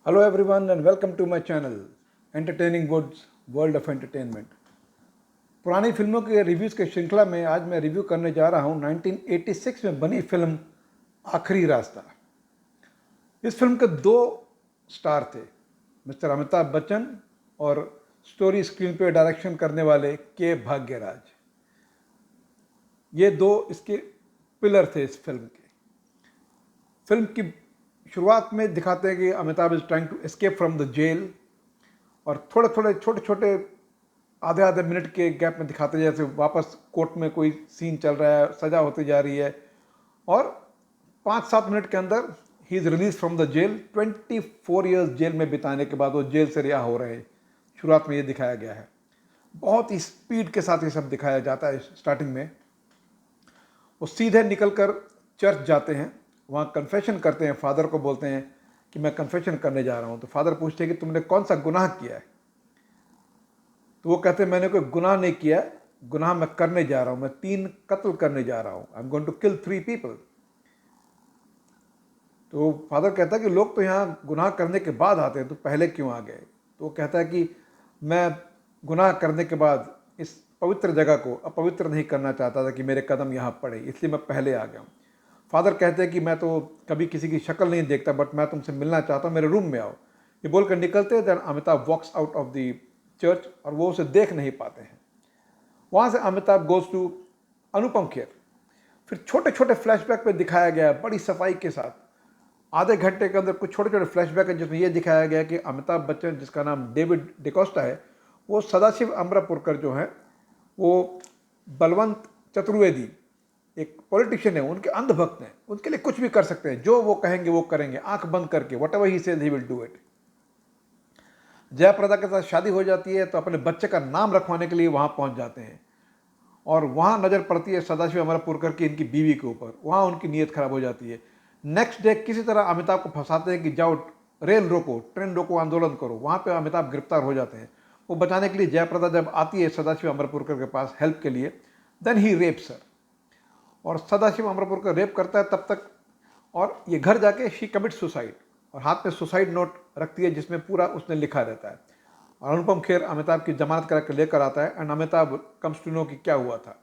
Hello everyone and welcome to my channel entertaining woods world of entertainment. पुरानी फिल्मों के reviews के श्रृंखला में आज मैं रिव्यू करने जा रहा हूँ 1986 में बनी फिल्म आखिरी रास्ता। इस फिल्म के दो स्टार थे, मिस्टर अमिताभ बच्चन और स्टोरी स्क्रीन पे डायरेक्शन करने वाले के भाग्यराज। ये दो इसके पिलर थे इस फिल्म के। फिल्म की शुरुआत में दिखाते हैं कि Amitabh is trying to escape from the jail, और थोड़े थोड़े छोटे छोटे आधे आधे मिनट के गैप में दिखाते हैं जैसे वापस कोर्ट में कोई सीन चल रहा है, सजा होती जा रही है, और 5-7 मिनट के अंदर ही is release from the jail. 24 years jail में बिताने के बाद वो जेल से रिहा हो रहे हैं। शुरुआत में ये दिखाया गया है। बहुत ही स्पीड के साथ ये सब दिखाया जाता है। स्टार्टिंग में वो सीधे निकल कर चर्च जाते हैं, वहाँ कन्फेशन करते हैं, फादर को बोलते हैं कि मैं कन्फेशन करने जा रहा हूँ। तो फादर पूछते हैं कि तुमने कौन सा गुनाह किया है। तो वो कहते हैं मैंने कोई गुनाह नहीं किया, गुनाह मैं करने जा रहा हूँ, मैं 3 कत्ल करने जा रहा हूँ, I am going to kill 3 people. तो फादर कहता है कि लोग तो यहाँ गुनाह करने के बाद आते हैं, तो पहले क्यों आ गए। तो वो कहता है कि मैं गुनाह करने के बाद इस पवित्र जगह को अपवित्र नहीं करना चाहता था कि मेरे कदम यहाँ पड़े, इसलिए मैं पहले आ गया हूँ। फादर कहते हैं कि मैं तो कभी किसी की शक्ल नहीं देखता, बट मैं तुमसे मिलना चाहता हूँ, मेरे रूम में आओ। ये बोलकर निकलते हैं। Then Amitabh walks out of the church और वो उसे देख नहीं पाते हैं। वहाँ से अमिताभ गोज टू अनुपम खेर। फिर छोटे छोटे फ्लैशबैक पे दिखाया गया है बड़ी सफाई के साथ। आधे घंटे के अंदर कुछ छोटे छोटे फ्लैशबैक है जिसमें यह दिखाया गया कि अमिताभ बच्चन, जिसका नाम डेविड डिकोस्टा है, वो सदाशिव अमरापुरकर जो है, वो बलवंत चतुर्वेदी एक पॉलिटिशियन है, उनके अंधभक्त हैं, उनके लिए कुछ भी कर सकते हैं, जो वो कहेंगे वो करेंगे, आंख बंद करके। What ever he says he will do it. Jaya Prada के साथ शादी हो जाती है तो अपने बच्चे का नाम रखवाने के लिए वहाँ पहुँच जाते हैं, और वहाँ नज़र पड़ती है सदाशिव अमरापुरकर की इनकी बीवी के ऊपर। वहाँ उनकी नीयत खराब हो जाती है। नेक्स्ट डे किसी तरह अमिताभ को फंसाते हैं कि जाओ रेल रोको, ट्रेन रोको, आंदोलन करो। वहाँ पे अमिताभ गिरफ्तार हो जाते हैं। वो बचाने के लिए जयप्रदा जब आती है सदाशिव अमरापुरकर के पास हेल्प के लिए, देन ही रेप्स हर। और सदाशिव अमरापुरकर रेप करता है तब तक, और ये घर जाके शी कमिट सुसाइड, और हाथ में सुसाइड नोट रखती है जिसमें पूरा उसने लिखा रहता है। और अनुपम खेर अमिताभ की जमानत करा कर लेकर आता है, and Amitabh comes to know कि क्या हुआ था।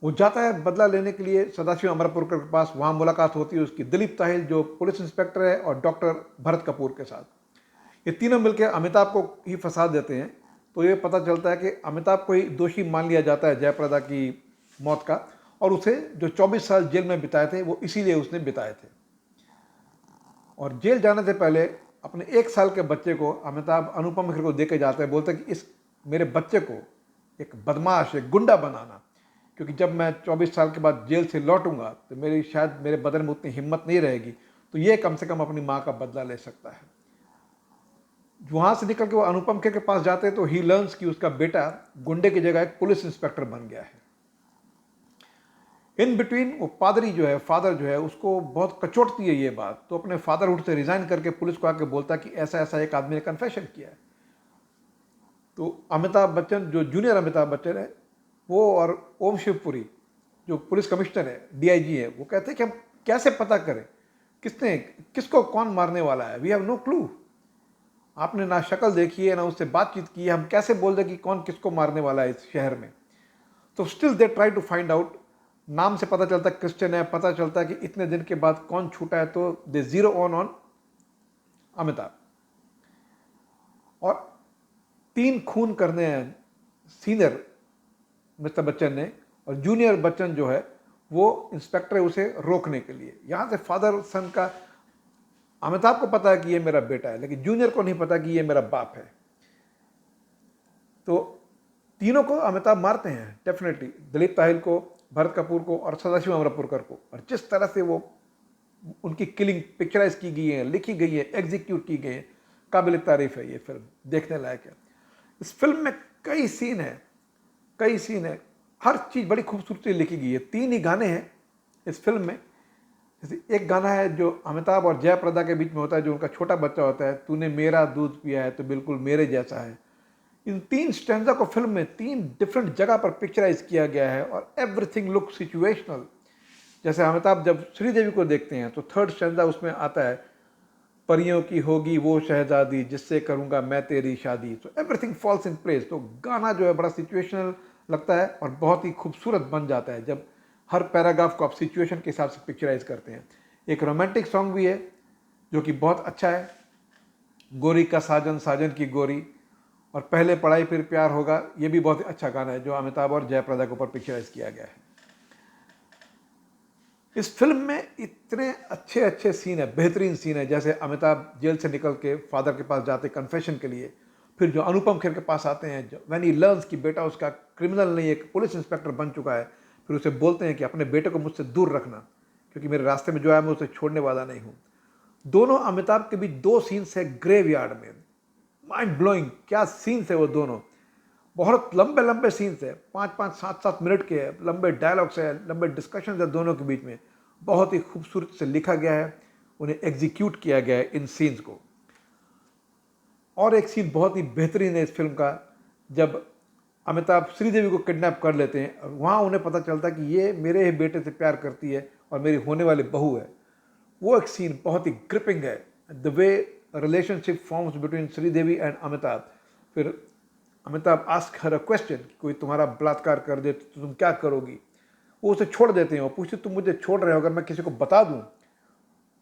वो जाता है बदला लेने के लिए सदाशिव अमरापुरकर के पास। वहाँ मुलाकात होती है उसकी दिलीप ताहिल, जो पुलिस इंस्पेक्टर है, और डॉक्टर भरत कपूर के साथ। ये तीनों मिलकर अमिताभ को ही फंसा देते हैं। तो ये पता चलता है कि अमिताभ को ही दोषी मान लिया जाता है जयप्रदा की मौत का, और उसे जो 24 साल जेल में बिताए थे वो इसीलिए उसने बिताए थे। और जेल जाने से पहले अपने 1 साल के बच्चे को अमिताभ अनुपम खेर को दे के जाता है। बोलता है कि इस मेरे बच्चे को एक बदमाश, एक गुंडा बनाना, क्योंकि जब मैं 24 साल के बाद जेल से लौटूंगा तो मेरी शायद मेरे बदन में उतनी हिम्मत नहीं रहेगी, तो ये कम से कम अपनी माँ का बदला ले सकता है। वहाँ से निकल के वो अनुपम खेर के पास जाते हैं तो ही लर्न्स कि उसका बेटा गुंडे की जगह एक पुलिस इंस्पेक्टर बन गया है। इन बिटवीन वो पादरी जो है, फादर जो है, उसको बहुत कचोटती है ये बात। तो अपने फादरहुड से रिजाइन करके पुलिस को आके बोलता है कि ऐसा ऐसा एक आदमी ने कन्फेशन किया है। तो अमिताभ बच्चन, जो जूनियर अमिताभ बच्चन है, वो और ओम शिवपुरी जो पुलिस कमिश्नर है, डीआईजी है, वो कहते हैं कि हम कैसे पता करें किसने किसको कौन मारने वाला है। We have no clue. आपने ना शक्ल देखी है ना उससे बातचीत की है, हम कैसे बोल दें कि कौन किसको मारने वाला है इस शहर में। तो still they try to find out. नाम से पता चलता है क्रिश्चियन है, पता चलता है कि इतने दिन के बाद कौन छूटा है, तो दे जीरो ऑन अमिताभ। और 3 खून करने हैं सीनियर मिस्टर बच्चन ने, और जूनियर बच्चन जो है वो इंस्पेक्टर है उसे रोकने के लिए। यहाँ से फादर सन का, अमिताभ को पता है कि ये मेरा बेटा है, लेकिन जूनियर को नहीं पता कि ये मेरा बाप है। तो तीनों को अमिताभ मारते हैं डेफिनेटली, दिलीप ताहिल को, भरत कपूर को, और सदाशिव अमरापुरकर को। और जिस तरह से वो उनकी किलिंग पिक्चराइज की गई है, लिखी गई है, एग्जीक्यूट की गई है, काबिल तारीफ है। ये फिल्म देखने लायक है। इस फिल्म में कई सीन है, कई सीन है, हर चीज़ बड़ी खूबसूरती लिखी गई है। 3 ही गाने हैं इस फिल्म में। जैसे एक गाना है जो अमिताभ और जयप्रदा के बीच में होता है, जो उनका छोटा बच्चा होता है, तूने मेरा दूध पिया है तो बिल्कुल मेरे जैसा है। इन 3 स्टैंजा को फिल्म में 3 डिफरेंट जगह पर पिक्चराइज किया गया है, और एवरीथिंग लुक सिचुएशनल। जैसे अमिताभ जब श्रीदेवी को देखते हैं तो 3rd स्टैंजा उसमें आता है, परियों की होगी वो शहजादी जिससे करूँगा मैं तेरी शादी। तो एवरीथिंग फॉल्स इन प्लेस। तो गाना जो है बड़ा सिचुएशनल लगता है और बहुत ही खूबसूरत बन जाता है जब हर पैराग्राफ को आप सिचुएशन के हिसाब से पिक्चराइज करते हैं। एक रोमांटिक सॉन्ग भी है जो कि बहुत अच्छा है, गोरी का साजन साजन की गोरी, और पहले पढ़ाई फिर प्यार होगा, ये भी बहुत अच्छा गाना है जो अमिताभ और जयप्रदा के ऊपर पिक्चराइज किया गया है। इस फिल्म में इतने अच्छे अच्छे सीन है, बेहतरीन सीन है, जैसे अमिताभ जेल से निकल के फादर के पास जाते कन्फेशन के लिए, फिर जो अनुपम खेर के पास आते हैं व्हेन ही लर्न्स कि बेटा उसका क्रिमिनल नहीं, एक पुलिस इंस्पेक्टर बन चुका है, फिर उसे बोलते हैं कि अपने बेटे को मुझसे दूर रखना क्योंकि मेरे रास्ते में जो है मैं उसे छोड़ने वाला नहीं हूँ। दोनों अमिताभ के बीच दो सीन्स है ग्रेवयार्ड में, माइंड ब्लोइंग, क्या सीन्स है वो दोनों, बहुत लंबे लंबे सीन्स है, 5-5 7-7 मिनट के है, लंबे डायलॉग्स है, लंबे डिस्कशन है दोनों के बीच में, बहुत ही खूबसूरत से लिखा गया है, उन्हें एग्जीक्यूट किया गया है इन सीन्स को। और एक सीन बहुत ही बेहतरीन है इस फिल्म का, जब अमिताभ श्रीदेवी को किडनैप कर लेते हैं और वहाँ उन्हें पता चलता है कि ये मेरे ही बेटे से प्यार करती है और मेरी होने वाली बहू है। वो एक सीन बहुत ही ग्रिपिंग है, the way relationship forms between Sridevi and Amitabh. फिर Amitabh ask her a question, कोई तुम्हारा बलात्कार कर दे तो तुम क्या करोगी। वो उसे छोड़ देते हैं और पूछते तुम मुझे छोड़ रहे हो, अगर मैं किसी को बता दूं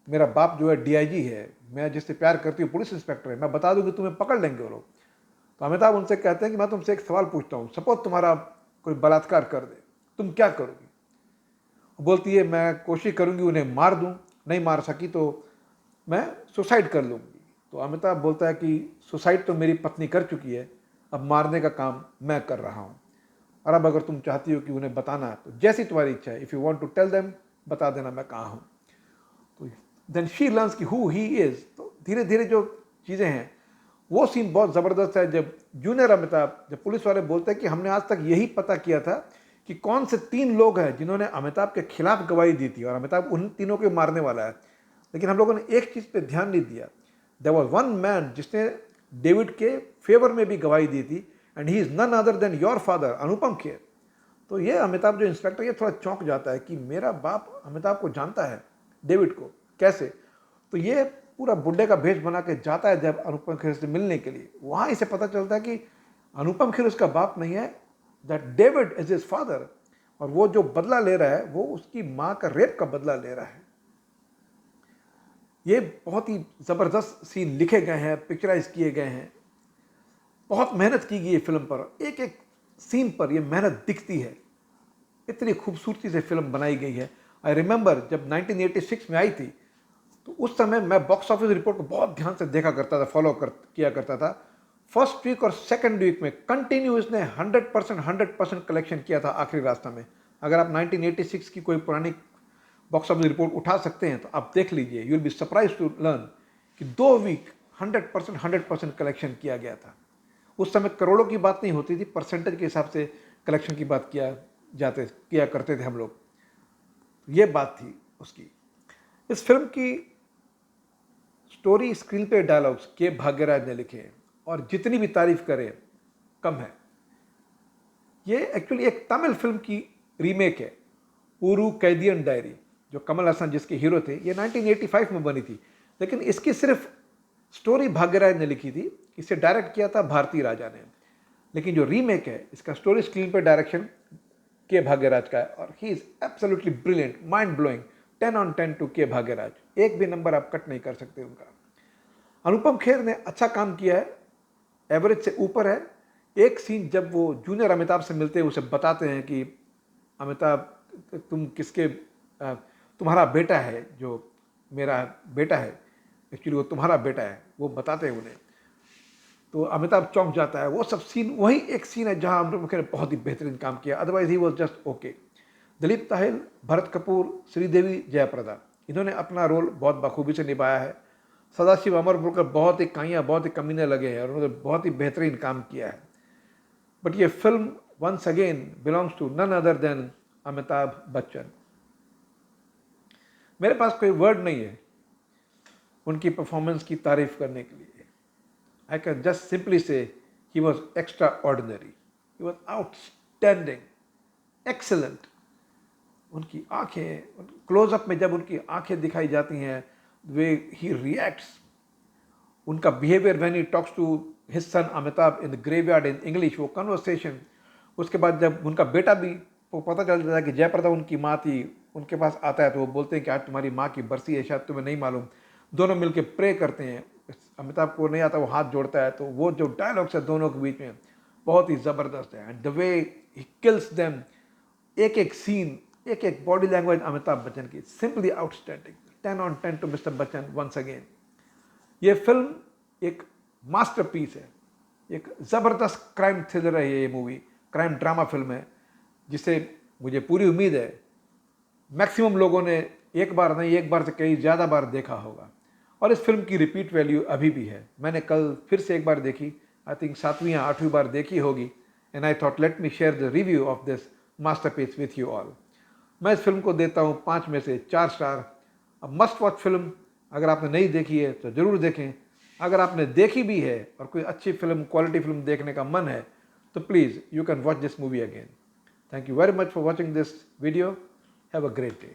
मेरा बाप जो है डीआईजी है, मैं जिससे प्यार करती हूँ पुलिस इंस्पेक्टर है, मैं बता दूंगी तुम्हें पकड़ लेंगे वो लोग। तो अमिताभ उनसे कहते हैं कि मैं तुमसे एक सवाल पूछता हूँ, सपोज तुम्हारा कोई बलात्कार कर दे, तुम क्या करोगी। वो बोलती है मैं कोशिश करूँगी उन्हें मार दूँ, नहीं मार सकी तो मैं सुसाइड कर लूँगी। तो अमिताभ बोलता है कि सुसाइड तो मेरी पत्नी कर चुकी है, अब मारने का काम मैं कर रहा हूँ, और अब अगर तुम चाहती हो कि उन्हें बताना तो जैसी तुम्हारी इच्छा है, if you want to tell them, बता देना मैं कहाँ हूँ। तो देन शी लर्न्स कि हु ही इज़। तो धीरे धीरे जो चीज़ें हैं, वो सीन बहुत ज़बरदस्त है जब जूनियर अमिताभ, जब पुलिस वाले बोलते हैं कि हमने आज तक यही पता किया था कि कौन से 3 लोग हैं जिन्होंने अमिताभ के खिलाफ गवाही दी थी और अमिताभ उन तीनों को मारने वाला है, लेकिन हम लोगों ने एक चीज़ पे ध्यान नहीं दिया, देयर वाज वन मैन जिसने डेविड के फेवर में भी गवाही दी थी, and he is none other than your father Anupam Kher. तो ये अमिताभ जो इंस्पेक्टर, ये थोड़ा चौंक जाता है कि मेरा बाप अमिताभ को जानता है, डेविड को कैसे। तो ये पूरा बुड्ढे का भेष बना के जाता है जब अनुपम खेर से मिलने के लिए, वहाँ इसे पता चलता है कि अनुपम खेर उसका बाप नहीं है, that David is his father, और वो जो बदला ले रहा है वो उसकी माँ का रेप का बदला ले रहा है। ये बहुत ही ज़बरदस्त सीन लिखे गए हैं, पिक्चराइज किए गए हैं, बहुत मेहनत की गई है फिल्म पर, एक एक सीन पर ये मेहनत दिखती है, इतनी खूबसूरती से फिल्म बनाई गई है। आई रिमेंबर जब 1986 में आई थी तो उस समय मैं बॉक्स ऑफिस रिपोर्ट को बहुत ध्यान से देखा करता था, किया करता था। फर्स्ट वीक और सेकंड वीक में कंटिन्यू इसने 100% कलेक्शन किया था आखिरी रास्ता में। अगर आप 1986 की कोई पुरानी बॉक्स ऑफिस रिपोर्ट उठा सकते हैं तो आप देख लीजिए, you will be surprise to learn कि 2 वीक 100% कलेक्शन किया गया था। उस समय करोड़ों की बात नहीं होती थी, परसेंटेज के हिसाब से कलेक्शन की बात किया करते थे हम लोग। ये बात थी उसकी। इस फिल्म की स्टोरी, स्क्रीन पे डायलॉग्स के भाग्यराज ने लिखे हैं और जितनी भी तारीफ करें कम है। ये एक्चुअली एक तमिल फिल्म की रीमेक है, ऊरू कैदियन डायरी, जो कमल हसन जिसके हीरो थे, ये 1985 में बनी थी, लेकिन इसकी सिर्फ स्टोरी भाग्यराज ने लिखी थी, इसे डायरेक्ट किया था भारती राजा ने। लेकिन जो रीमेक है इसका स्टोरी स्क्रीन पे डायरेक्शन के भाग्यराज का है और he is absolutely brilliant, mind blowing, 10 on 10 to K Bhagyaraj, एक भी नंबर आप कट नहीं कर सकते उनका। अनुपम खेर ने अच्छा काम किया है, एवरेज से ऊपर है। एक सीन जब वो जूनियर अमिताभ से मिलते हैं, उसे बताते हैं कि अमिताभ तुम्हारा बेटा है, जो मेरा बेटा है, एक्चुअली वो तुम्हारा बेटा है, वो बताते हैं उन्हें। तो अमिताभ चौंक जाता है। वो सब सीन, वही एक सीन है जहां अनुपम खेर ने बहुत ही बेहतरीन काम किया, otherwise he was just okay. Dilip Tahil, Bharat Kapoor, Sridevi, Jaya Prada, इन्होंने अपना रोल बहुत बखूबी से निभाया है। सदाशिव अमरपुरकर बहुत ही काइयाँ, बहुत ही कमीने लगे हैं और उन्होंने बहुत ही बेहतरीन काम किया है। बट ये film once again belongs to none other than Amitabh Bachchan. मेरे पास कोई वर्ड नहीं है उनकी परफॉर्मेंस की तारीफ करने के लिए। आई कैन जस्ट सिंपली से he was extra ordinary, he was outstanding, excellent. उनकी आंखें, क्लोजअप में जब उनकी आंखें दिखाई जाती हैं, वे ही रिएक्ट्स, उनका behaviour when he talks to his son Amitabh in the graveyard in English, वो कन्वर्सेशन, उसके बाद जब उनका बेटा भी वो पता चल जाता है कि जयप्रदा उनकी माँ थी, उनके पास आता है तो वो बोलते हैं कि आज तुम्हारी माँ की बरसी है, शायद तुम्हें नहीं मालूम। दोनों मिलके प्रे करते हैं, अमिताभ को नहीं आता, वो हाथ जोड़ता है, तो वो जो डायलॉग्स है दोनों के बीच में बहुत ही ज़बरदस्त है। And the way he kills them, एक एक सीन, एक एक बॉडी लैंग्वेज अमिताभ बच्चन की simply outstanding. 10/10 to mister Bachchan once again. ये फिल्म एक मास्टरपीस है, एक ज़बरदस्त क्राइम थ्रिलर है ये मूवी, क्राइम ड्रामा फिल्म है, जिसे मुझे पूरी उम्मीद है मैक्सिमम लोगों ने एक बार नहीं, एक बार से कई ज़्यादा बार देखा होगा। और इस फिल्म की रिपीट वैल्यू अभी भी है। मैंने कल फिर से एक बार देखी, आई थिंक 7वीं या 8वीं बार देखी होगी। And I thought let me share the review of this masterpiece with you all. मैं इस फिल्म को देता हूँ 5 में से 4 स्टार। अब मस्ट वॉच फिल्म, अगर आपने नहीं देखी है तो ज़रूर देखें। अगर आपने देखी भी है और कोई अच्छी फिल्म, क्वालिटी फिल्म देखने का मन है, तो please you can watch this movie again. Thank you very much for watching this video. Have a great day.